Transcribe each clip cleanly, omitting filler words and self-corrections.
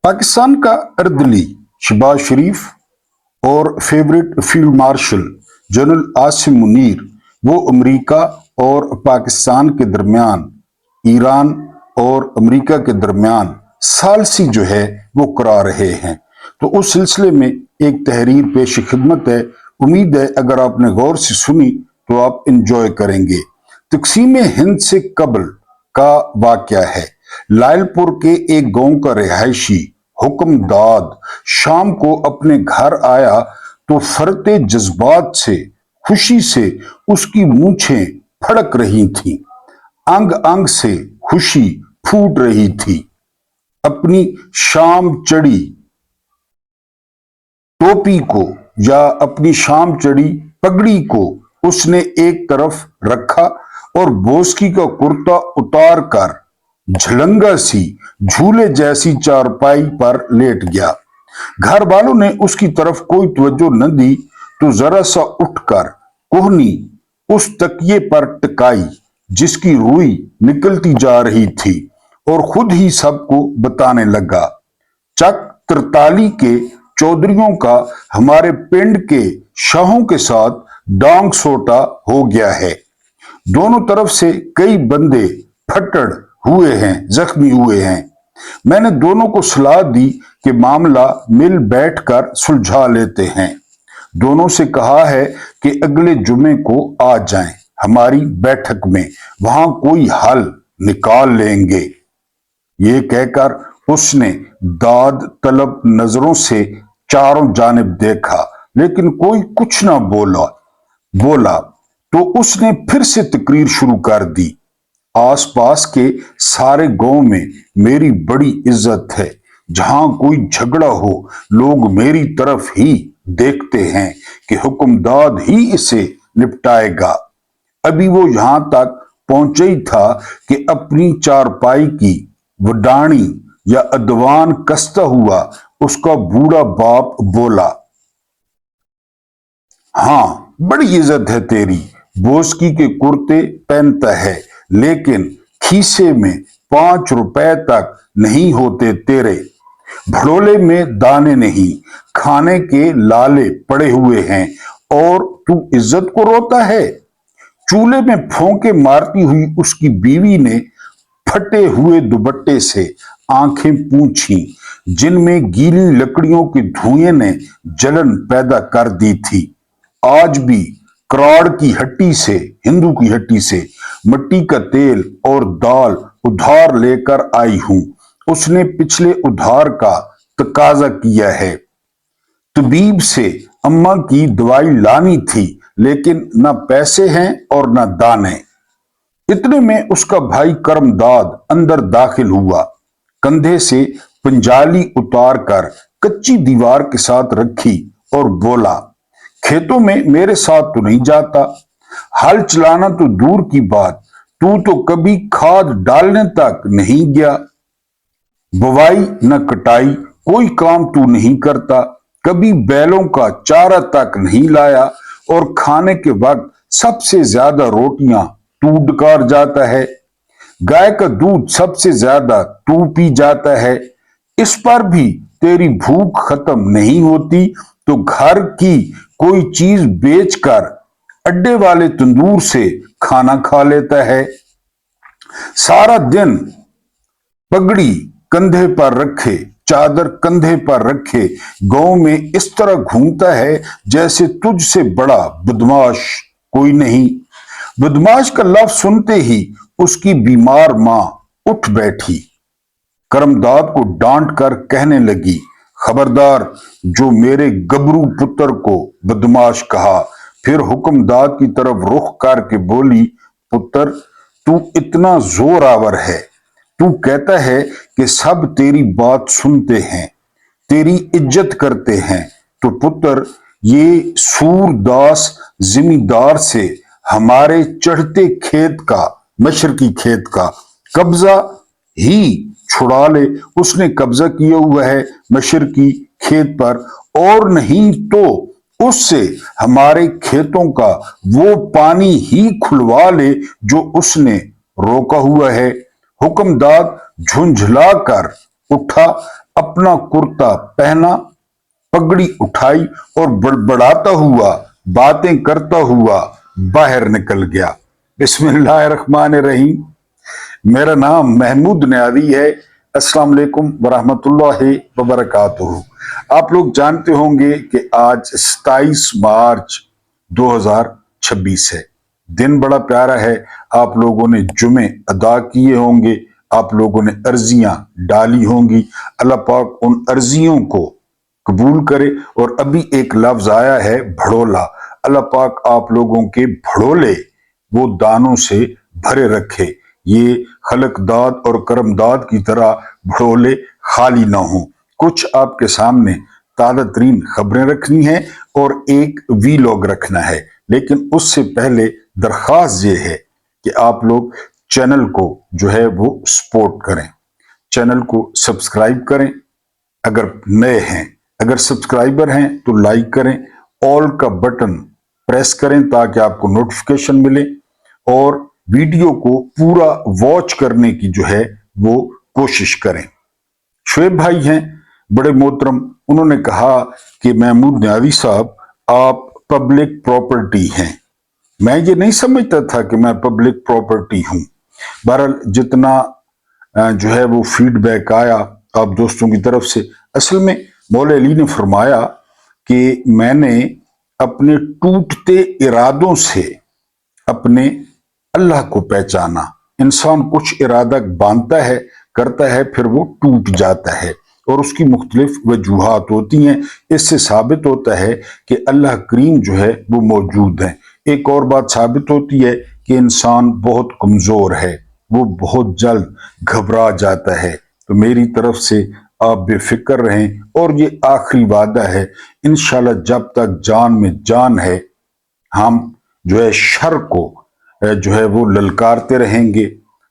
पाकिस्तान का अर्दली शहबाज शरीफ और favourite field marshal general Asim Munir वो अमेरिका और पाकिस्तान के दरमियान, ईरान और अमेरिका के दरमियान सालसी जो है वो करा रहे हैं। तो उस सिलसिले में एक तहरीर पेश खिदमत है। उम्मीद है अगर आपने गौर से सुनी तो आप इंजॉय करेंगे। तकसीम हिंद से कबल का वाकया है। लायलपुर के एक गांव का रिहायशी हुक्मदाद शाम को अपने घर आया तो फरते जज्बात से, खुशी से उसकी मूछें फड़क रही थीं, अंग अंग से खुशी फूट रही थी। अपनी शाम चढ़ी टोपी को या अपनी शाम चढ़ी पगड़ी को उसने एक तरफ रखा और बोस्की का कुर्ता उतार कर झलंगा सी झूले जैसी चारपाई पर लेट गया। घर वालों ने उसकी तरफ कोई तवज्जो न दी तो जरा सा उठकर कोहनी उस तकिए पर टिकाई जिसकी रुई निकलती जा रही थी और खुद ही सबको बताने लगा, चक तरताली के चौधरियों का हमारे पिंड के शाहों के साथ डांग सोटा हो गया है। दोनों तरफ से कई बंदे फटड़ हुए हैं, जख्मी हुए हैं। मैंने दोनों को सलाह दी कि मामला मिल बैठकर सुलझा लेते हैं। दोनों से कहा है कि अगले जुमे को आ जाएं हमारी बैठक में, वहां कोई हल निकाल लेंगे। ये कहकर उसने दाद तलब नजरों से चारों जानिब देखा, लेकिन कोई कुछ ना बोला तो उसने फिर से तकरीर शुरू कर दी। आसपास के सारे गांव में मेरी बड़ी इज्जत है। जहां कोई झगड़ा हो लोग मेरी तरफ ही देखते हैं कि हुक्मदाद ही इसे निपटाएगा। अभी वो यहां तक पहुंचा ही था कि अपनी चारपाई की वडाणी या अदवान कसता हुआ उसका बूढ़ा बाप बोला, हाँ बड़ी इज्जत है तेरी, बोस्की के कुर्ते पहनता है लेकिन खीसे में 5 रुपए तक नहीं होते तेरे, भड़ोले में दाने नहीं, खाने के लाले पड़े हुए हैं और तू इज्जत को रोता है। चूल्हे में फौंके मारती हुई उसकी बीवी ने फटे हुए दुपट्टे से आंखें पूंछी जिनमें गीली लकड़ियों के धुएं ने जलन पैदा कर दी थी। आज भी क्राड़ की हट्टी से, हिंदू की हट्टी से मिट्टी का तेल और दाल उधार लेकर आई हूं। उसने पिछले उधार का तकाजा किया है। तबीब से अम्मा की दवाई लानी थी लेकिन ना पैसे हैं और ना दाने। इतने में उसका भाई करमदाद अंदर दाखिल हुआ, कंधे से पंजाली उतार कर कच्ची दीवार के साथ रखी और बोला, खेतों में मेरे साथ तो नहीं जाता, हल चलाना तो दूर की बात, तू तो कभी खाद डालने तक नहीं गया, बुवाई न कटाई कोई काम तू नहीं करता, कभी बैलों का चारा तक नहीं लाया और खाने के वक्त सबसे ज्यादा रोटियां तू डकार जाता है, गाय का दूध सबसे ज्यादा तू पी जाता है। इस पर भी तेरी भूख खत्म नहीं होती तो घर की कोई चीज बेचकर अड्डे वाले तंदूर से खाना खा लेता है। सारा दिन पगड़ी कंधे पर रखे, चादर कंधे पर रखे गांव में इस तरह घूमता है जैसे तुझसे बड़ा बदमाश कोई नहीं। बदमाश का लफ्ज सुनते ही उसकी बीमार मां उठ बैठी, करमदाद को डांट कर कहने लगी, खबरदार जो मेरे गबरू पुत्र को बदमाश कहा। फिर हुक्मदाद की तरफ रुख करके बोली, पुत्र तू इतना जोरावर है, तू कहता है कि सब तेरी बात सुनते हैं, तेरी इज्जत करते हैं, तो पुत्र ये सूरदास जिमीदार से हमारे चढ़ते खेत का, मशरकी खेत का कब्जा ही छुड़ा ले। उसने कब्जा किया हुआ है मशरकी खेत पर, और नहीं तो उससे हमारे खेतों का वो पानी ही खुलवा ले जो उसने रोका हुआ है। हुक्मदाद झुंझला कर उठा, अपना कुर्ता पहना, पगड़ी उठाई और बड़बड़ाता हुआ, बातें करता हुआ बाहर निकल गया। बिस्मिल्लाहिर्रहमानिर्रहीम। मेरा नाम महमूद न्यावी है। अस्सलाम वालेकुम वरहमतुल्लाहि वबरकातुहू। आप लोग जानते होंगे कि आज 27 मार्च 2026 है। दिन बड़ा प्यारा है। आप लोगों ने जुमे अदा किए होंगे, आप लोगों ने अर्जियां डाली होंगी। अल्लाह पाक उन अर्जियों को कबूल करे। और अभी एक लफ्ज आया है भड़ोला। अल्लाह पाक आप लोगों के भड़ोले वो दानों से भरे रखे, ये खलकदाद और करमदाद की तरह भड़ोले खाली ना हो। कुछ आपके सामने ताज़ा तरीन खबरें रखनी है और एक वीलॉग रखना है, लेकिन उससे पहले दरख्वास्त ये है कि आप लोग चैनल को जो है वो सपोर्ट करें, चैनल को सब्सक्राइब करें अगर नए हैं, अगर सब्सक्राइबर हैं तो लाइक करें, ऑल का बटन प्रेस करें ताकि आपको नोटिफिकेशन मिले, और वीडियो को पूरा वॉच करने की जो है वो कोशिश करें। शुएब भाई हैं बड़े मोहतरम, उन्होंने कहा कि महमूद न्यावी साहब आप पब्लिक प्रॉपर्टी हैं। मैं ये नहीं समझता था कि मैं पब्लिक प्रॉपर्टी हूं। बहरहाल जितना जो है वो फीडबैक आया आप दोस्तों की तरफ से, असल में मौला अली ने फरमाया कि मैंने अपने टूटते इरादों से अपने अल्लाह को पहचाना। इंसान कुछ इरादा बांधता है, करता है, फिर वो टूट जाता है और उसकी मुख्तलिफ वजूहात होती हैं। इससे साबित होता है कि अल्लाह करीम जो है वो मौजूद है। एक और बात साबित होती है कि इंसान बहुत कमजोर है, वो बहुत जल्द घबरा जाता है। तो मेरी तरफ से आप बेफिक्र रहें, और ये आखिरी वादा है, इंशाल्लाह जब तक जान में जान है हम जो है शर को जो है वो ललकारते रहेंगे,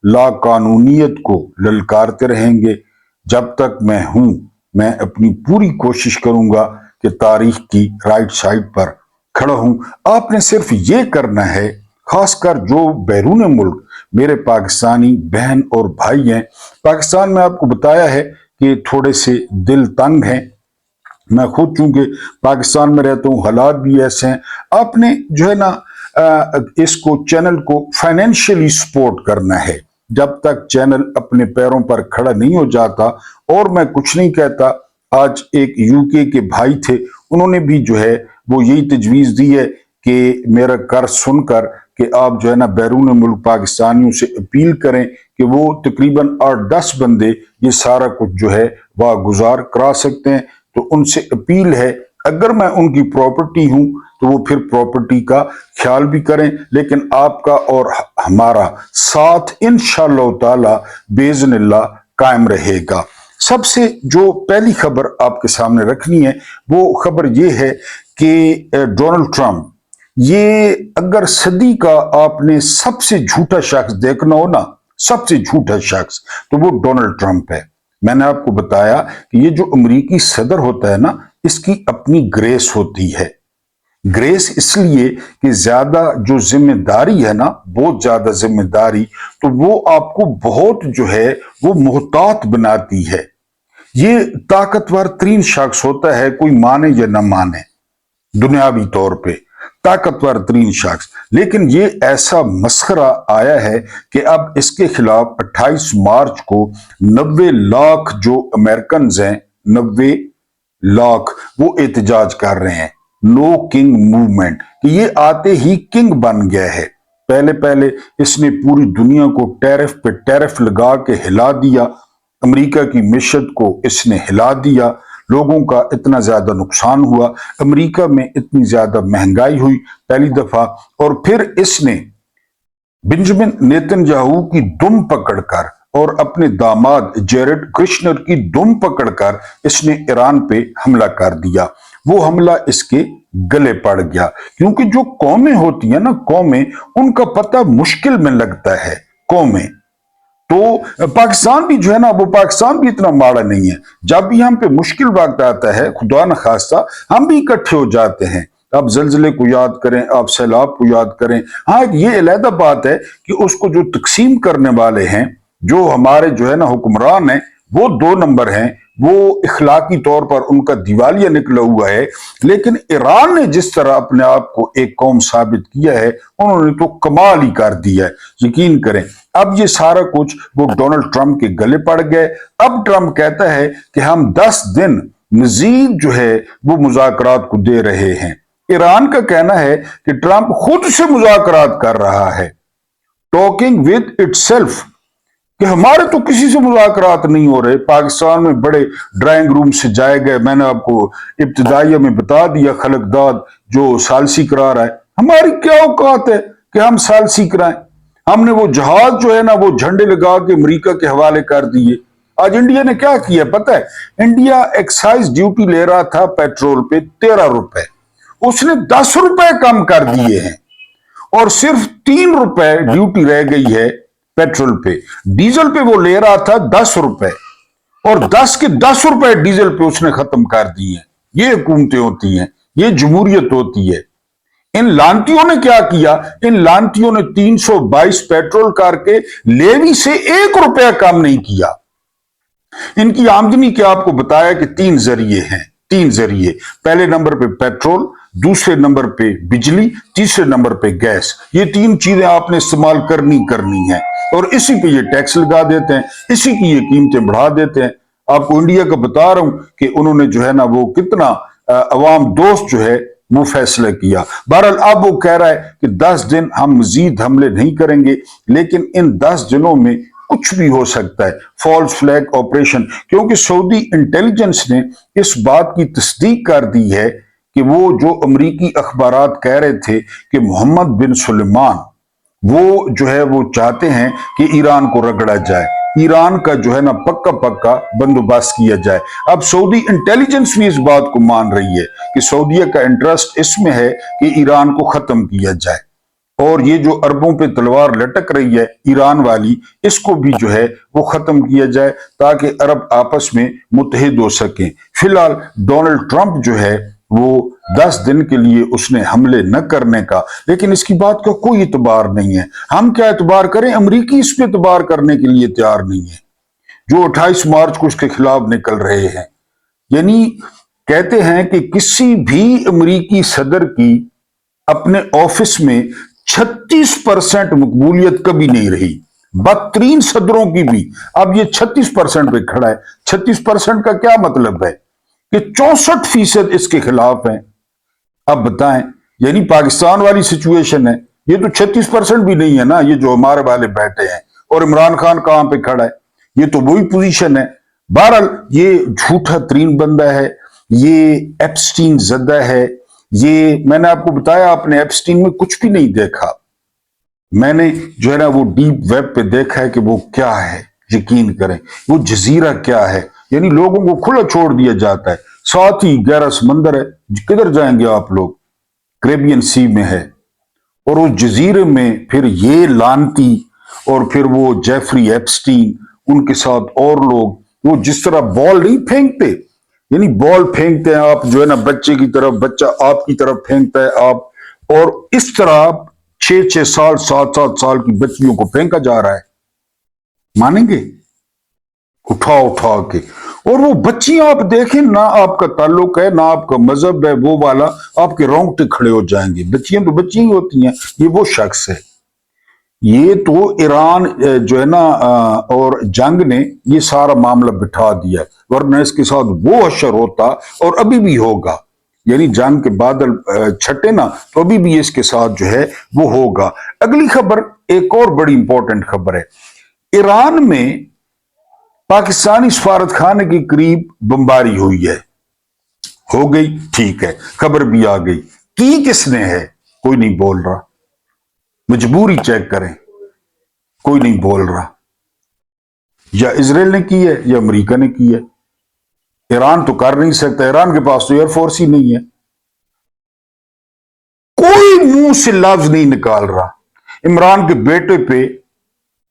लाकानूनियत को ललकारते रहेंगे। जब तक मैं हूं मैं अपनी पूरी कोशिश करूंगा कि तारीख की राइट साइड पर खड़ा हूं। आपने सिर्फ ये करना है, खासकर जो बैरून मुल्क मेरे पाकिस्तानी बहन और भाई हैं। पाकिस्तान में आपको बताया है कि थोड़े से दिल तंग हैं। मैं खुद चूंकि पाकिस्तान में रहता हूँ, हालात भी ऐसे हैं। आपने जो है ना इसको चैनल को फाइनेंशियली सपोर्ट करना है। जब तक चैनल अपने पैरों पर खड़ा नहीं हो जाता, और मैं कुछ नहीं कहता। आज एक यूके के भाई थे, उन्होंने भी जो है वो यही तजवीज दी है कि मेरा कर्ज सुनकर कि आप जो है ना बैरून मुल्क पाकिस्तानियों से अपील करें कि वो तकरीबन 8-10 बंदे ये सारा कुछ जो है वह गुजार करा सकते हैं। तो उनसे अपील है, अगर मैं उनकी प्रॉपर्टी हूं तो वो फिर प्रॉपर्टी का ख्याल भी करें, लेकिन आपका और हमारा साथ इंशाअल्लाह ताला बेइज़्निल्लाह कायम रहेगा। सबसे जो पहली खबर आपके सामने रखनी है वो खबर ये है कि डोनाल्ड ट्रंप, ये अगर सदी का आपने सबसे झूठा शख्स देखना हो ना, सबसे झूठा शख्स, तो वो डोनाल्ड ट्रंप है। मैंने आपको बताया कि ये जो अमेरिकी सदर होता है ना, इसकी अपनी ग्रेस होती है। ग्रेस इसलिए कि ज्यादा जो जिम्मेदारी है ना, बहुत ज्यादा जिम्मेदारी, तो वो आपको बहुत जो है वो मोहतात बनाती है। ये ताकतवर तरीन शख्स होता है, कोई माने या न माने, दुनियावी तौर पे ताकतवर तरीन शख्स। लेकिन ये ऐसा मस्खरा आया है कि अब इसके खिलाफ 28 मार्च को 90 लाख जो अमेरिकन हैं, 90 लाख वो एहतजाज कर रहे हैं। नो किंग मूवमेंट, कि ये आते ही किंग बन गया है। पहले पहले इसने पूरी दुनिया को टैरिफ पे टैरिफ लगा के हिला दिया, अमेरिका की मिशत को इसने हिला दिया, लोगों का इतना ज्यादा नुकसान हुआ, अमेरिका में इतनी ज्यादा महंगाई हुई पहली दफा। और फिर इसने बेंजामिन नेतन्याहू की दुम पकड़कर और अपने दामाद जेरेड कुश्नर की दुम पकड़कर इसने ईरान पे हमला कर दिया। वो हमला इसके गले पड़ गया, क्योंकि जो कौमें होती है ना, कौमें, उनका पता मुश्किल में लगता है। कौमें तो पाकिस्तान भी जो है ना, वो पाकिस्तान भी इतना माड़ा नहीं है। जब भी हम पे मुश्किल वक्त आता है, खुदा न खास्ता, हम भी इकट्ठे हो जाते हैं। आप जलजले को याद करें, आप सैलाब को याद करें। हाँ, ये अलहदा बात है कि उसको जो तकसीम करने वाले हैं, जो हमारे जो है ना हुक्मरान हैं, वो 2 नंबर हैं, वो इखलाकी तौर पर उनका दिवालिया निकला हुआ है। लेकिन ईरान ने जिस तरह अपने आप को एक कौम साबित किया है, उन्होंने तो कमाल ही कर दिया है, यकीन करें। अब ये सारा कुछ वो डोनाल्ड ट्रंप के गले पड़ गए। अब ट्रंप कहता है कि हम 10 दिन मजीद जो है वो मुज़ाकरात को दे रहे हैं। ईरान का कहना है कि ट्रंप खुद से मुज़ाकरात कर रहा है, टॉकिंग विद इटसेल्फ, कि हमारे तो किसी से मुज़ाकरात नहीं हो रहे। पाकिस्तान में बड़े ड्राइंग रूम से जाए गए, मैंने आपको इब्तिदाइया में बता दिया, खलकदाद जो सालसी करा रहा है, हमारी क्या औकात है कि हम सालसी कराएं। हमने वो जहाज जो है ना वो झंडे लगा के अमेरिका के हवाले कर दिए। आज इंडिया ने क्या किया पता है? इंडिया एक्साइज ड्यूटी ले रहा था पेट्रोल पे 13 रुपए, उसने 10 रुपए कम कर दिए हैं और सिर्फ 3 रुपए ड्यूटी रह गई है पेट्रोल पे। डीजल पे वो ले रहा था 10 रुपए और 10 के 10 रुपए डीजल पे उसने खत्म कर दिए। ये हुकूमतें होती हैं, ये जमहूरियत होती है। इन लानतियों ने क्या किया? इन लानतियों ने 322 पेट्रोल करके लेवी से 1 रुपया कम नहीं किया। इनकी आमदनी क्या आपको बताया कि 3 जरिए हैं, 3 जरिए। पहले नंबर पे पेट्रोल, दूसरे नंबर पे बिजली, तीसरे नंबर पे गैस। ये 3 चीजें आपने इस्तेमाल करनी है और इसी पे ये टैक्स लगा देते हैं, इसी की ये कीमतें बढ़ा देते हैं। आपको इंडिया का बता रहा हूं कि उन्होंने जो है ना वो कितना अवाम दोस्त जो है वो फैसला किया। बहरहाल अब वो कह रहा है कि 10 दिन हम मजीद हमले नहीं करेंगे, लेकिन इन 10 दिनों में कुछ भी हो सकता है, फॉल्स फ्लैग ऑपरेशन, क्योंकि सऊदी इंटेलिजेंस ने इस बात की तस्दीक कर दी है कि वो जो अमरीकी अखबारात कह रहे थे कि मोहम्मद बिन सुलेमान वो जो है वो चाहते हैं कि ईरान को रगड़ा जाए, ईरान का जो है ना पक्का पक्का बंदोबस्त किया जाए। अब सऊदी इंटेलिजेंस भी इस बात को मान रही है कि सऊदीया का इंटरेस्ट इसमें है कि ईरान को खत्म किया जाए और ये जो अरबों पे तलवार लटक रही है ईरान वाली, इसको भी जो है वो खत्म किया जाए ताकि अरब आपस में मुत्तहिद हो सकें। फिलहाल डोनाल्ड ट्रंप जो है वो 10 दिन के लिए उसने हमले न करने का, लेकिन इसकी बात का कोई इतबार नहीं है। हम क्या इतबार करें? अमरीकी इस पे इतबार करने के लिए तैयार नहीं है, जो 28 मार्च को उसके खिलाफ निकल रहे हैं। यानी कहते हैं कि किसी भी अमरीकी सदर की अपने ऑफिस में 36% मकबूलियत कभी नहीं रही, बदतरीन सदरों की भी। अब ये 36% पे खड़ा है। 36% का क्या मतलब है कि 64% इसके खिलाफ है। अब बताएं, यानी पाकिस्तान वाली सिचुएशन है। ये तो 36% भी नहीं है ना, ये जो हमारे वाले बैठे हैं। और इमरान खान कहां पे खड़ा है? ये तो वही पोजीशन है। बहरहाल ये झूठा तरीन बंदा है, ये एप्स्टीन ज़दा है। ये मैंने आपको बताया, आपने एप्स्टीन में कुछ भी नहीं देखा। मैंने जो है ना वो डीप वेब पे देखा है कि वो क्या है। यकीन करें, वो जजीरा क्या है, यानी लोगों को खुला छोड़ दिया जाता है। साथ ही गहरा समंदर है, किधर जाएंगे आप लोग? कैरेबियन सी में है। और उस जजीरे में फिर ये लानती और फिर वो जेफरी एप्स्टीन, उनके साथ और लोग, वो जिस तरह बॉल नहीं फेंकते, यानी बॉल फेंकते हैं आप जो है ना बच्चे की तरफ, बच्चा आपकी तरफ फेंकता है आप, और इस तरह 6-6 साल 7-7 साल की बच्चियों को फेंका जा रहा है। मानेंगे? उठा उठा के। और वो बच्चियां आप देखें ना, आपका ताल्लुक है ना आपका मजहब है, वो वाला आपके रोंगटे खड़े हो जाएंगे। बच्चियां तो बच्चियां ही होती हैं। ये वो शख्स है। ये तो ईरान जो है ना और जंग ने ये सारा मामला बिठा दिया, वरना इसके साथ वो हशर होता और अभी भी होगा। यानी जंग के बादल छटे ना तो अभी भी इसके साथ जो है वो होगा। अगली खबर एक और बड़ी इंपॉर्टेंट खबर है। ईरान में पाकिस्तानी सफारत खाने के करीब बमबारी हुई है। हो गई, ठीक है, खबर भी आ गई। की किसने है? कोई नहीं बोल रहा। मजबूरी चेक करें, कोई नहीं बोल रहा। या इजराइल ने की है या अमेरिका ने की है। ईरान तो कर नहीं सकता, ईरान के पास तो एयरफोर्स ही नहीं है। कोई मुंह से लफ्ज नहीं निकाल रहा। इमरान के बेटे पे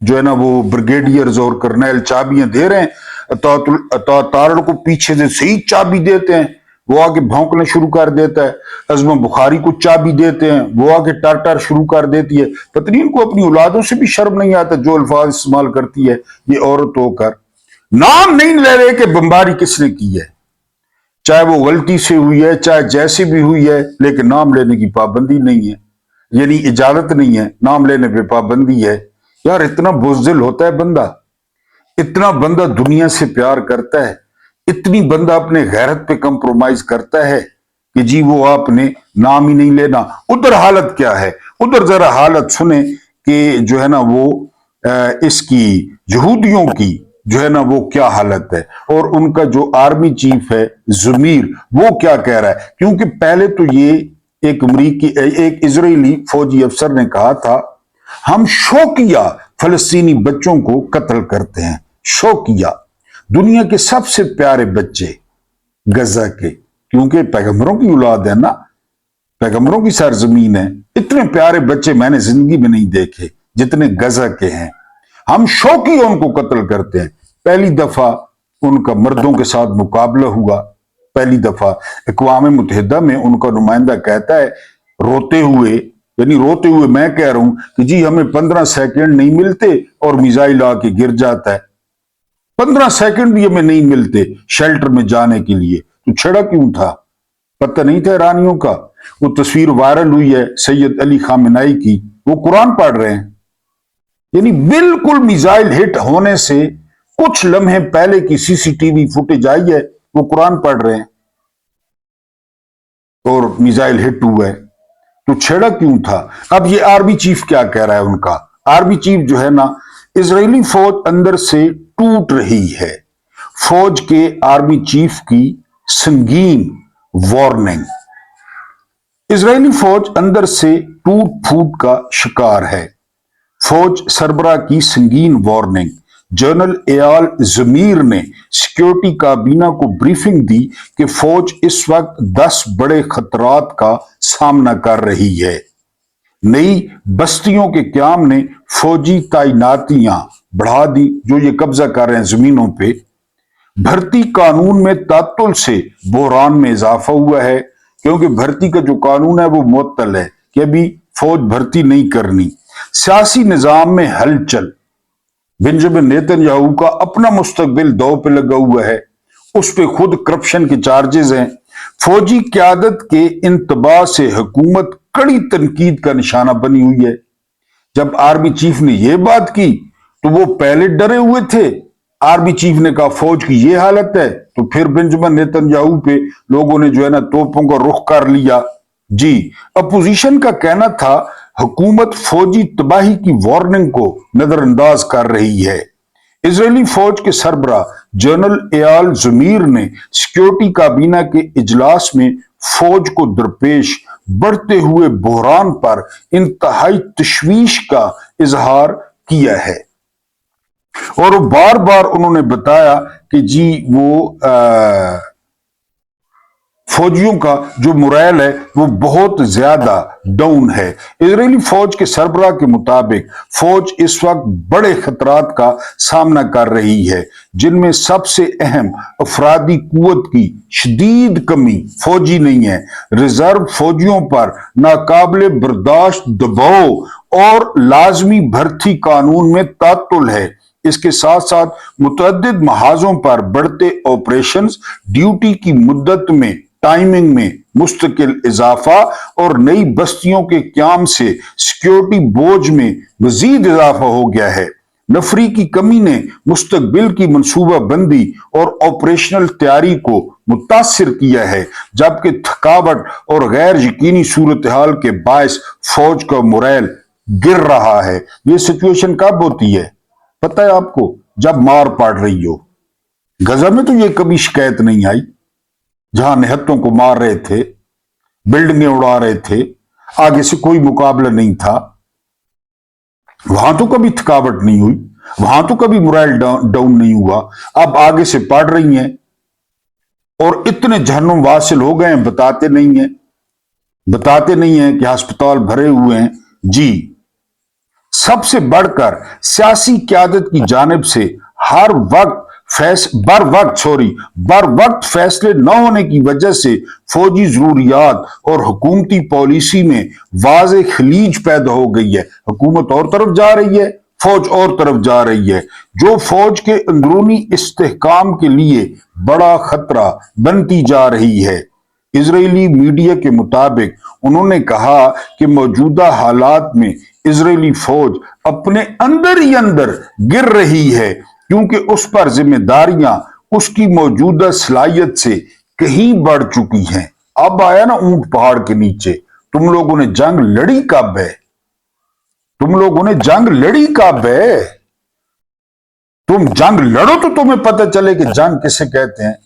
जो है ना वो ब्रिगेडियर्स और कर्नल चाबियां दे रहे हैं, तारड़ को पीछे से सही चाबी देते हैं, वो आके भौंकना शुरू कर देता है। अजमा बुखारी को चाबी देते हैं, वो आके टर टर शुरू कर देती है। पत्नी को अपनी औलादों से भी शर्म नहीं आता जो अल्फाज इस्तेमाल करती है ये औरत होकर। नाम नहीं ले रहे कि बमबारी किसने की है, चाहे वो गलती से हुई है, चाहे जैसे भी हुई है, लेकिन नाम लेने की पाबंदी नहीं है, यानी इजाजत नहीं है, नाम लेने पे पाबंदी है। यार इतना बुज़दिल होता है बंदा, इतना बंदा दुनिया से प्यार करता है, इतनी बंदा अपने गैरत पे कंप्रोमाइज करता है कि जी वो आपने नाम ही नहीं लेना। उधर हालत क्या है, उधर जरा हालत सुने कि जो है ना वो इसकी यहूदियों की जो है ना वो क्या हालत है, और उनका जो आर्मी चीफ है ज़मीर वो क्या कह रहा है। क्योंकि पहले तो ये एक इजरायली फौजी अफसर ने कहा था हम शौकिया फलस्तीनी बच्चों को कत्ल करते हैं, शौकिया, दुनिया के सबसे प्यारे बच्चे गजा के, क्योंकि पैगंबरों की औलाद है ना, पैगंबरों की सरजमीन है, इतने प्यारे बच्चे मैंने जिंदगी में नहीं देखे जितने गजा के हैं, हम शौकिया उनको कत्ल करते हैं। पहली दफा उनका मर्दों के साथ मुकाबला हुआ, पहली दफा अक़वाम मुत्तहिदा में उनका नुमाइंदा कहता है रोते हुए, यानी रोते हुए मैं कह रहा हूं कि जी हमें 15 सेकंड नहीं मिलते और मिसाइल आके गिर जाता है, 15 सेकंड भी हमें नहीं मिलते शेल्टर में जाने के लिए, तो छड़ा क्यों था, पता नहीं था ईरानियों का। वो तस्वीर वायरल हुई है सैयद अली खामेनाई की, वो कुरान पढ़ रहे हैं, यानी बिल्कुल मिसाइल हिट होने से कुछ लम्हे पहले की सीसीटीवी फुटेज आई है, वो कुरान पढ़ रहे हैं और मिसाइल हिट हुआ है, तो छेड़ा क्यों था। अब ये आर्मी चीफ क्या कह रहा है, उनका आर्मी चीफ जो है ना, इजरायली फौज अंदर से टूट रही है, फौज के आर्मी चीफ की संगीन वार्निंग, इजरायली फौज अंदर से टूट फूट का शिकार है, फौज सरबरा की संगीन वार्निंग। जनरल एयाल ज़मीर ने सिक्योरिटी काबीना को ब्रीफिंग दी कि फौज इस वक्त 10 बड़े खतरात का सामना कर रही है। नई बस्तियों के क़याम ने फौजी तैनातियां बढ़ा दी जो ये कब्जा कर रहे हैं जमीनों पे। भर्ती कानून में तातुल से बहरान में इजाफा हुआ है, क्योंकि भर्ती का जो कानून है वो मुअत्तल है कि अभी फौज भर्ती नहीं करनी। सियासी निजाम में हलचल, बेंजामिन नेतन्याहू का अपना मुस्तकबिल दांव पे लगा हुआ है, उस पे खुद करप्शन के चार्जेस हैं। फौजी क्यादत के इंतबा से हुकूमत कड़ी तनकीद का निशाना बनी हुई है। जब आर्मी चीफ ने यह बात की तो वो पहले डरे हुए थे, आर्मी चीफ ने कहा फौज की ये हालत है, तो फिर बेंजामिन नेतन्याहू पे लोगों ने जो है ना तोपों का रुख कर लिया। जी, अपोजिशन का कहना था हुकूमत फौजी तबाही की वार्निंग को नजरअंदाज कर रही है। इजरायली फौज के सरबरा जनरल एयाल ज़मीर ने सिक्योरिटी काबीना के इजलास में फौज को दरपेश बढ़ते हुए बहरान पर इंतहाई तशवीश का इजहार किया है, और बार बार उन्होंने बताया कि जी वो फौजियों का जो मोरल है वो बहुत ज्यादा डाउन है। इजरायली फौज के सरबराह के मुताबिक फौज इस वक्त बड़े खतरात का सामना कर रही है, जिनमें सबसे अहम अफरादी कुव्वत की शदीद कमी, फौजी नहीं है, रिजर्व फौजियों पर नाकाबिले बर्दाश्त दबाव और लाजमी भर्ती कानून में तातुल है। इसके साथ साथ मुतअद्दिद महाजों पर बढ़ते ऑपरेशंस, ड्यूटी की मुद्दत में टाइमिंग में मुस्तकिल इजाफा और नई बस्तियों के क़याम से सिक्योरिटी बोझ में मजीद इजाफा हो गया है। नफरी की कमी ने मुस्तकबिल की मंसूबा बंदी और ऑपरेशनल तैयारी को मुतासिर किया है, जबकि थकावट और गैर यकीनी सूरत हाल के बायस फौज का मोरल गिर रहा है। ये सिचुएशन कब होती है पता है आपको? जब मार पड़ रही हो। गजा में तो ये कभी शिकायत नहीं आई, जहां निहत्तों को मार रहे थे, बिल्डिंगें उड़ा रहे थे, आगे से कोई मुकाबला नहीं था, वहां तो कभी थकावट नहीं हुई, वहां तो कभी मोरल डाउन नहीं हुआ। अब आगे से पड़ रही हैं और इतने जहन्नुम वासिल हो गए हैं, बताते नहीं हैं कि अस्पताल भरे हुए हैं। जी, सबसे बढ़कर सियासी क्यादत की जानिब से हर वक्त बर वक्त फैसले न होने की वजह से फौजी जरूरियात और हुकूमती पॉलिसी में वाज़े खलीज पैदा हो गई है। हुकूमत और तरफ जा रही है, फौज और तरफ जा रही है, जो फौज के अंदरूनी इस्तेहकाम के लिए बड़ा खतरा बनती जा रही है। इजरायली मीडिया के मुताबिक उन्होंने कहा कि मौजूदा हालात में इजरायली फौज अपने अंदर ही अंदर गिर रही है, क्योंकि उस पर जिम्मेदारियां उसकी मौजूदा सलाहियत से कहीं बढ़ चुकी हैं। अब आया ना ऊंट पहाड़ के नीचे। तुम लोगों ने जंग लड़ी कब है? तुम लोगों ने जंग लड़ी कब है? तुम जंग लड़ो तो तुम्हें पता चले कि जंग किसे कहते हैं।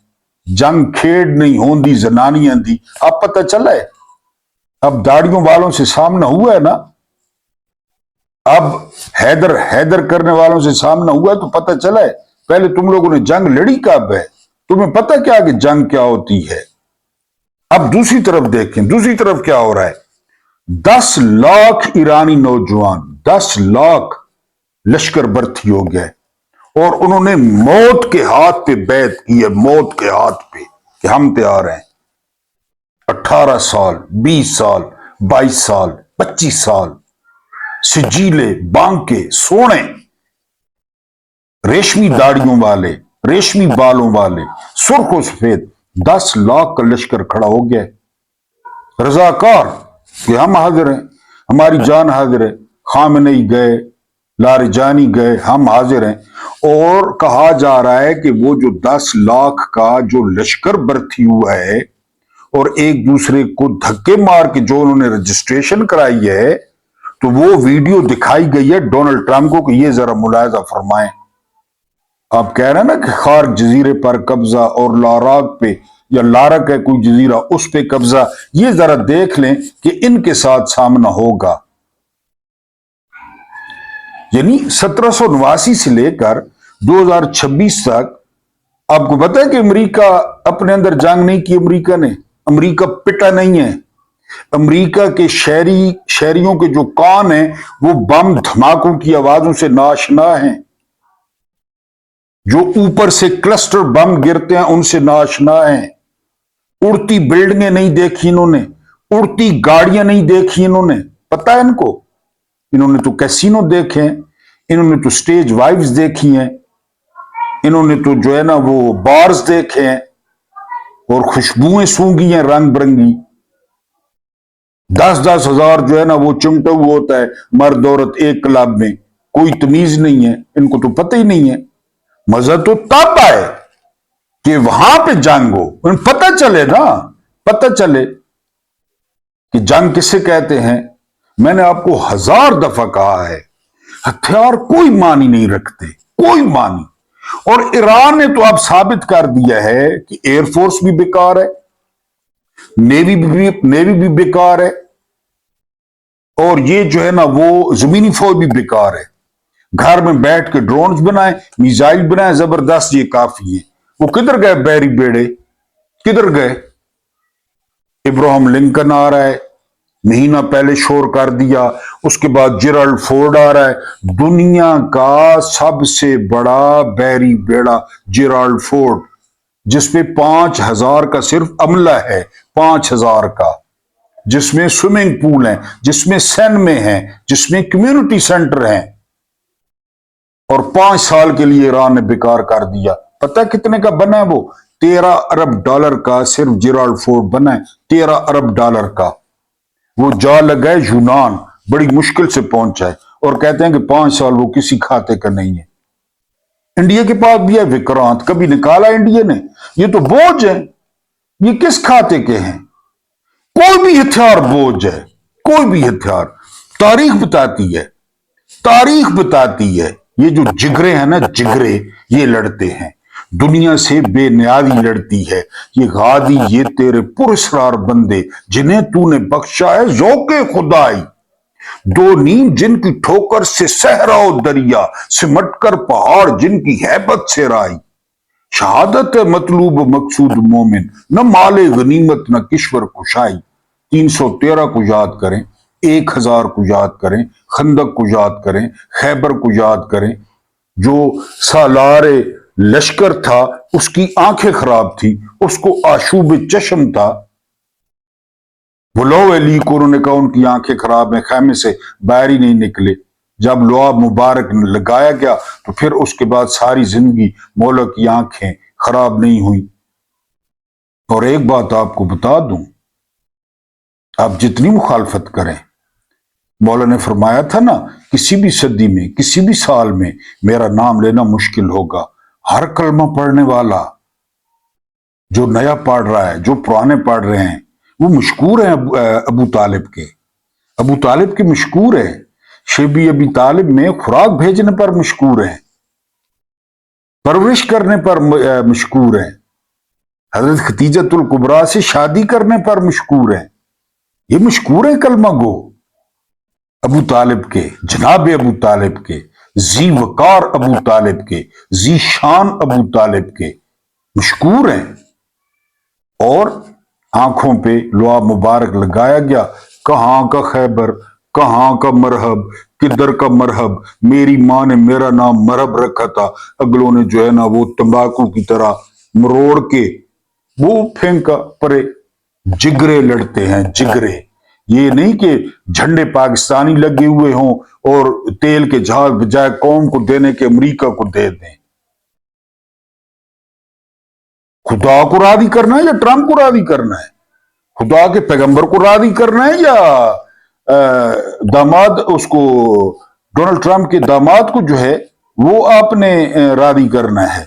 जंग खेड़ नहीं होंदी जनानियां दी, अब पता चला है। अब दाढ़ियों वालों से सामना हुआ है ना, अब हैदर हैदर करने वालों से सामना हुआ तो पता चला है। पहले तुम लोगों ने जंग लड़ी कब है? तुम्हें पता क्या कि जंग क्या होती है? अब दूसरी तरफ देखें, दूसरी तरफ क्या हो रहा है। 10 लाख ईरानी नौजवान, 10 लाख लश्कर भर्ती हो गए और उन्होंने मौत के हाथ पे बैत की है, मौत के हाथ पे कि हम तैयार हैं। 18 साल, 20 साल, 22 साल, 25 साल, सजीले, बांके, सोने, रेशमी दाढ़ियों वाले, रेशमी बालों वाले, सुर्ख सफेद 10 लाख का लश्कर खड़ा हो गया। रजाकार कि हम हाजिर हैं, हमारी जान हाजिर है। खामनेई गए, लारजानी गए, हम हाजिर हैं। और कहा जा रहा है कि वो जो 10 लाख का जो लश्कर भर्ती हुआ है और एक दूसरे को धक्के मार के जो उन्होंने रजिस्ट्रेशन कराई है, तो वो वीडियो दिखाई गई है डोनाल्ड ट्रंप को कि ये जरा मुलायजा फरमाएं। आप कह रहे हैं ना कि खार्क जजीरे पर कब्जा और लाराक पे, या लारक है कोई जजीरा, उस पे कब्जा, ये जरा देख लें कि इनके साथ सामना होगा। यानी 1789 से लेकर 2026 तक आपको पता है कि अमेरिका अपने अंदर जंग नहीं की। अमेरिका पिटा नहीं है। अमेरिका के शहरियों के जो कान हैं वो बम धमाकों की आवाजों से नाशना हैं। जो ऊपर से क्लस्टर बम गिरते हैं उनसे नाशना हैं। उड़ती बिल्डिंगें नहीं देखी इन्होंने, उड़ती गाड़ियां नहीं देखी इन्होंने। पता है इनको, इन्होंने तो कैसीनो देखे हैं, इन्होंने तो स्टेज वाइव्स देखी हैं, इन्होंने तो जो है ना वो बार्स देखे हैं और खुशबुएं सूंघी हैं रंग बिरंगी। 10-10 हजार जो है ना वो चिमटा हुआ होता है मर्द औरत एक क्लब में। कोई तमीज नहीं है, इनको तो पता ही नहीं है। मजा तो तब आए कि वहां पे जंग हो, पता चले ना, पता चले कि जंग किसे कहते हैं। मैंने आपको 1000 दफा कहा है, हथियार कोई मानी नहीं रखते, कोई मानी। और ईरान ने तो अब साबित कर दिया है कि एयरफोर्स भी बेकार है, नेवी भी बेकार है, और ये जो है ना वो जमीनी फौज भी बेकार है। घर में बैठ के ड्रोन्स बनाए, मिसाइल बनाए, जबरदस्त, ये काफी है। वो किधर गए बैरी बेड़े, किधर गए? इब्राहिम लिंकन आ रहा है, महीना पहले शोर कर दिया। उसके बाद जेराल्ड फोर्ड आ रहा है, दुनिया का सबसे बड़ा बैरी बेड़ा जेराल्ड फोर्ड, जिसपे 5000 का सिर्फ अमला है, 5000 का, जिसमें स्विमिंग पूल है, जिसमें सैनमे है, जिसमें कम्युनिटी सेंटर है। और 5 साल के लिए ईरान ने बेकार कर दिया। पता कितने का बना है वो? 13 अरब डॉलर का सिर्फ जेराल्ड फोर्ड बना है, 13 अरब डॉलर का। वो जा लगा है यूनान, बड़ी मुश्किल से पहुंचा है, और कहते हैं कि 5 साल वो किसी खाते का नहीं है। इंडिया के पास भी है विक्रांत, कभी निकाला इंडिया ने? ये तो बोझ है, ये किस खाते के हैं? कोई भी हथियार बोझ है, कोई भी हथियार। तारीख बताती है, तारीख बताती है, ये जो जिगरे हैं ना, जिगरे, ये लड़ते हैं, दुनिया से बेनियादी लड़ती है। ये गादी, ये तेरे पुरस्कार बंदे जिन्हें तूने बख्शा है ज़ौक़े खुदाई। दो नीम जिनकी ठोकर से सहराओ दरिया, सिमट कर पहाड़ जिनकी हैबत से राई। शहादत है मतलूब मकसूद मोमिन, न माले गनीमत न किश्वर कुशाई। 313 को याद करें, 1000 को याद करें, खंदक को याद करें, खैबर को याद करें। जो सालारे लश्कर था उसकी आंखें खराब थी, उसको आशूब चश्म था। बुलाओ अली को, उन्होंने कहा उनकी आंखें खराब हैं, खैमे से बाहर ही नहीं निकले। جب لعاب مبارک لگایا گیا تو پھر اس کے بعد ساری زندگی مولا کی آنکھیں خراب نہیں ہوئی۔ اور ایک بات آپ کو بتا دوں، آپ جتنی مخالفت کریں، مولا نے فرمایا تھا نا، کسی بھی صدی میں کسی بھی سال میں میرا نام لینا مشکل ہوگا۔ ہر کلمہ پڑھنے والا جو نیا پڑھ رہا ہے، جو پرانے پڑھ رہے ہیں، وہ مشکور ہیں ابو طالب کے، ابو طالب کے مشکور ہے، شیبی ابی طالب میں خوراک بھیجنے پر مشکور ہیں، پرورش کرنے پر مشکور ہیں، حضرت ختیجۃ الکبریٰ سے شادی کرنے پر مشکور ہیں۔ یہ مشکور ہیں کلمہ گو ابو طالب کے، جناب ابو طالب کے، ذی وقار ابو طالب کے، ذی شان ابو طالب کے مشکور ہیں۔ اور آنکھوں پہ لعاب مبارک لگایا گیا، کہاں کا خیبر، کہاں کا مرحب، کدھر کا مرحب، میری ماں نے میرا نام مرحب رکھا تھا، اگلوں نے جو ہے نا وہ تمباکو کی طرح مروڑ کے وہ پھینکا پرے۔ جگرے لڑتے ہیں، جگرے، یہ نہیں کہ جھنڈے پاکستانی لگے ہوئے ہوں اور تیل کے جہاز بجائے قوم کو دینے کے امریکہ کو دے دیں۔ خدا کو راضی کرنا ہے یا ٹرمپ کو راضی کرنا ہے؟ خدا کے پیغمبر کو راضی کرنا ہے یا داماد اس کو ڈونلڈ ٹرمپ کے داماد کو جو ہے وہ آپ نے راضی کرنا ہے؟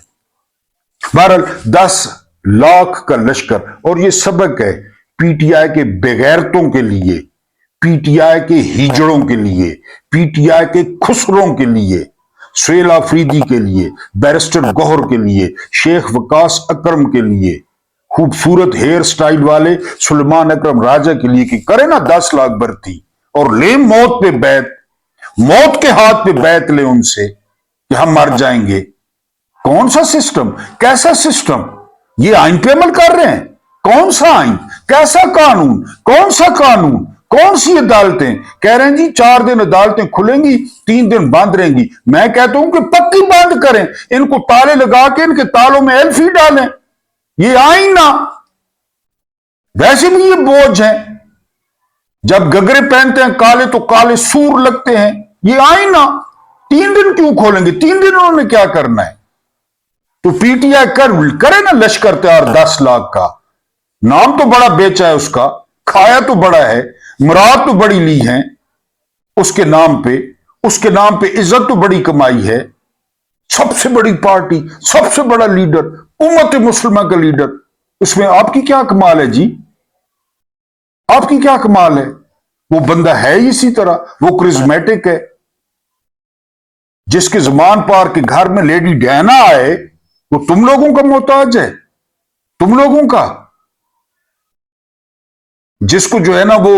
بہرحال 10 لاکھ کا لشکر، اور یہ سبق ہے پی ٹی آئی کے بغیرتوں کے لیے، پی ٹی آئی کے ہیجڑوں کے لیے، پی ٹی آئی کے خسروں کے لیے، سہیل آفریدی کے لیے، بیرسٹر گوہر کے لیے، شیخ وقاص اکرم کے لیے، خوبصورت ہیئر سٹائل والے سلیمان اکرم راجہ کے لیے کہ کرے نا 10 لاکھ بھرتی اور لے موت پہ بیعت، موت کے ہاتھ پہ بیعت لے ان سے کہ ہم مر جائیں گے۔ کون سا سسٹم، کیسا سسٹم؟ یہ آئین پہ عمل کر رہے ہیں؟ کون سا آئین، کیسا قانون، کون سا قانون، کون سی عدالتیں؟ کہہ رہے ہیں جی 4 دن عدالتیں کھلیں گی، 3 دن بند رہیں گی۔ میں کہتا ہوں کہ پکی بند کریں، ان کو تالے لگا کے ان کے تالوں میں ایلفی ڈالیں۔ یہ آئین نہ، ویسے بھی یہ بوجھ ہیں، جب گگرے پہنتے ہیں کالے تو کالے سور لگتے ہیں۔ یہ آئین نہ، 3 دن کیوں کھولیں گے؟ 3 دن انہوں نے کیا کرنا ہے؟ تو پی ٹی آئی کرے نا لشکر تیار 10 لاکھ کا، نام تو بڑا بیچا ہے اس کا، کھایا تو بڑا ہے، مراد تو بڑی لی ہے اس کے نام پہ، اس کے نام پہ عزت تو بڑی کمائی ہے، سب سے بڑی پارٹی، سب سے بڑا لیڈر، امت مسلمہ کا لیڈر، اس میں آپ کی کیا کمال ہے جی؟ آپ کی کیا کمال ہے؟ وہ بندہ ہے اسی طرح، وہ کرزمیٹک ہے۔ جس کے زمان پار کے گھر میں لیڈی ڈیانا آئے وہ تم لوگوں کا محتاج ہے، تم لوگوں کا۔ جس کو جو ہے نا وہ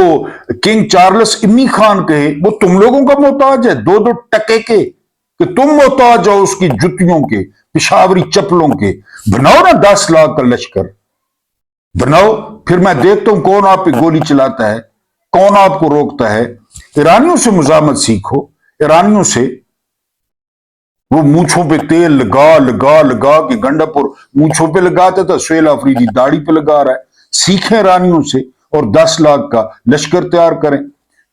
کنگ چارلس امی خان کہے وہ تم لوگوں کا محتاج ہے، 2 ٹکے کے، کہ تم محتاج ہو اس کی جتیوں کے، پشاوری چپلوں کے۔ بناؤ نا 10 لاکھ کا لشکر، بناؤ، پھر میں دیکھتا ہوں کون آپ پہ گولی چلاتا ہے، کون آپ کو روکتا ہے۔ ایرانیوں سے مزاحمت سیکھو، ایرانیوں سے۔ وہ مونچھوں پہ تیل لگا لگا لگا کے گنڈا پور مونچھوں پہ لگاتا تھا، سہیل آفریدی داڑھی پہ لگا رہا ہے۔ سیکھیں ایرانیوں سے اور 10 لاکھ کا لشکر تیار کریں۔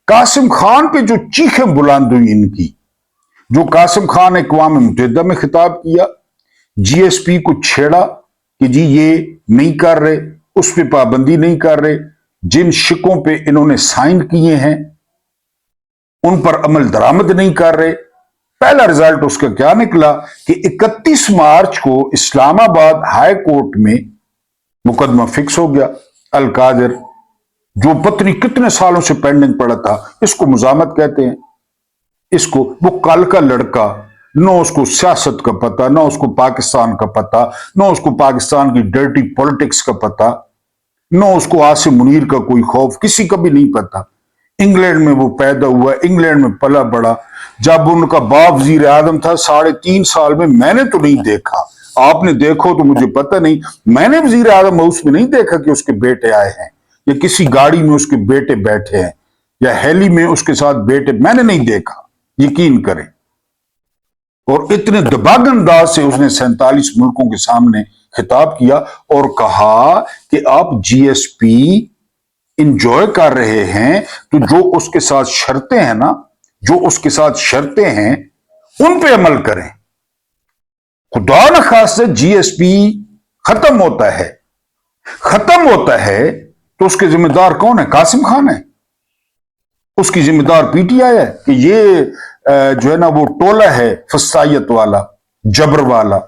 قاسم خان پہ جو چیخیں بلند ہوئی ان کی، جو قاسم خان نے اقوام متحدہ میں خطاب کیا، جی ایس پی کو چھیڑا کہ جی یہ نہیں کر رہے، اس پہ پابندی نہیں کر رہے، جن شکوں پہ انہوں نے سائن کیے ہیں ان پر عمل درآمد نہیں کر رہے۔ پہلا رزلٹ اس کا کیا نکلا کہ 31 مارچ کو اسلام آباد ہائی کورٹ میں مقدمہ فکس ہو گیا۔ القادر جو پتنی کتنے سالوں سے پینڈنگ پڑا تھا، اس کو مزاحمت کہتے ہیں، اس کو، وہ کل کا لڑکا، نہ اس کو سیاست کا پتہ، نہ اس کو پاکستان کا پتہ، نہ اس کو پاکستان کی ڈرٹی پولیٹکس کا پتہ، نہ اس کو عاصم منیر کا کوئی خوف، کسی کا بھی نہیں پتہ۔ انگلینڈ میں وہ پیدا ہوا، انگلینڈ میں پلا بڑا۔ جب ان کا باپ وزیر اعظم تھا 3.5 سال میں نے تو نہیں دیکھا، آپ نے دیکھو تو مجھے پتہ نہیں، میں نے وزیر اعظم ہاؤس میں نہیں دیکھا کہ اس کے بیٹے آئے ہیں یا کسی گاڑی میں اس کے بیٹے بیٹھے ہیں یا ہیلی میں اس کے ساتھ بیٹے، میں نے نہیں دیکھا، یقین کریں۔ اور اتنے دباغ انداز سے اس نے 47 ملکوں کے سامنے خطاب کیا اور کہا کہ آپ جی ایس پی انجوائے کر رہے ہیں تو جو اس کے ساتھ شرطیں ہیں نا जो उसके साथ शर्तें हैं उन पे अमल करें। खुदा न खास्ते जीएसपी खत्म होता है तो उसके जिम्मेदार कौन है? कासिम खान है। उसकी जिम्मेदार पीटीआई है कि ये जो है ना वो टोला है फसायत वाला, जबर वाला,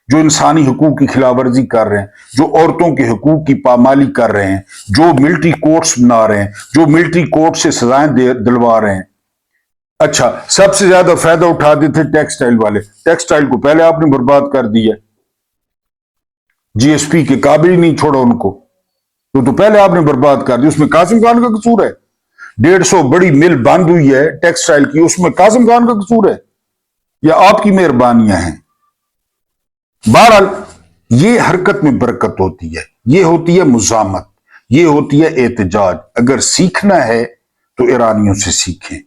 जो इंसानी हकूक की खिलाफवर्जी कर रहे हैं, जो औरतों के हकूक की पामाली कर रहे हैं, जो मिलिट्री कोर्ट्स बना रहे हैं, जो मिलिट्री कोर्ट से सजाएं दिलवा रहे हैं। अच्छा, सबसे ज्यादा फायदा उठाते थे टेक्सटाइल वाले। टेक्सटाइल को पहले आपने बर्बाद कर दिया, जीएसपी के काबिल ही नहीं छोड़ा उनको, तो पहले आपने बर्बाद कर दिया। उसमें कासिम खान का कसूर है? 150 बड़ी मिल बंद हुई है टेक्सटाइल की, उसमें कासिम खान का कसूर है या आपकी मेहरबानियां हैं? बहरहाल ये हरकत में बरकत होती है, ये होती है मुजामत, ये होती है एहतजाज। अगर सीखना है तो ईरानियों से सीखें,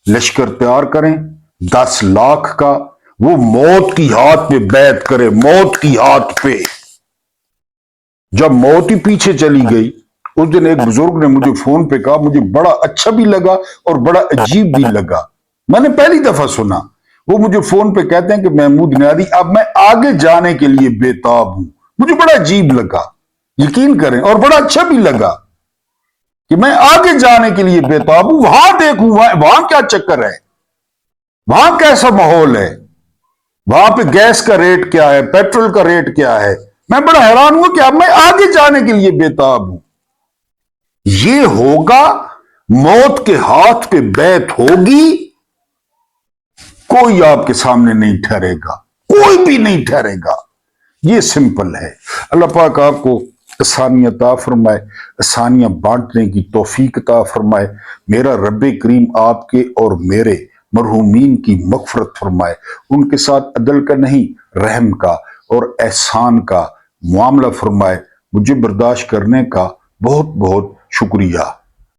लश्कर तैयार करें 10 लाख का, वो मौत की हाथ पे बैत करे, मौत की हाथ पे। जब मौत ही पीछे चली गई, उस दिन एक बुजुर्ग ने मुझे फोन पे कहा, मुझे बड़ा अच्छा भी लगा और बड़ा अजीब भी लगा। मैंने पहली दफा सुना। वो मुझे फोन पे कहते हैं कि महमूद नियाज़ी, अब मैं आगे जाने के लिए बेताब हूं। मुझे बड़ा अजीब लगा, यकीन करें, और बड़ा अच्छा भी लगा कि मैं आगे जाने के लिए बेताब हूं, वहां देखूं वहां क्या चक्कर है, वहां कैसा माहौल है, वहां पे गैस का रेट क्या है, पेट्रोल का रेट क्या है। मैं बड़ा हैरान हुआ कि अब मैं आगे जाने के लिए बेताब हूं। ये होगा, मौत के हाथ पे बैत होगी, कोई आपके सामने नहीं ठहरेगा, कोई भी नहीं ठहरेगा। ये सिंपल है। अल्लाह पाक आपको आसानियां अता फरमाए, आसानियां बांटने की तौफीक अता फरमाए। मेरा रब्बे करीम आपके और मेरे मरहूमीन की मगफरत फरमाए, उनके साथ अदल का नहीं रहम का और एहसान का मामला फरमाए। मुझे बर्दाश्त करने का बहुत बहुत शुक्रिया।